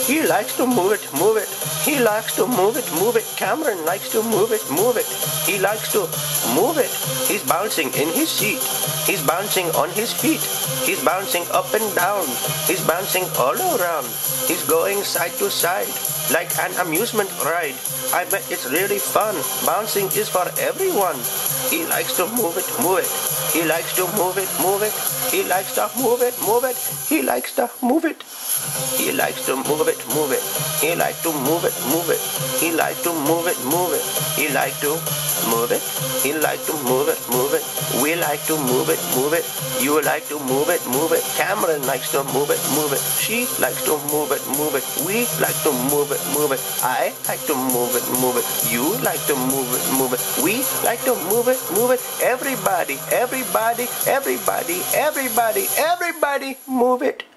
He likes to move it, move it. He likes to move it, move it. Cameron likes to move it, move it. He likes to move it. He's bouncing in his seat. He's bouncing on his feet. He's bouncing up and down. He's bouncing all around. He's going side to side like an amusement ride. I bet it's really fun. Bouncing is for everyone. He likes to move it, move it. He likes to move it, move it. He likes to move it, move it. He likes to move it. He likes to move it, move it. He likes to move it, move it. He likes to move it, move it. He likes to move it. He likes to move it, move it. We like to move it, move it. You like to move it, move it. Cameron likes to move it, move it. She likes to move it, move it. We like to move it, move it. I like to move it, move it. You like to move it, move it. We like to move it, move it. Everybody, everybody, everybody, everybody, everybody, move it.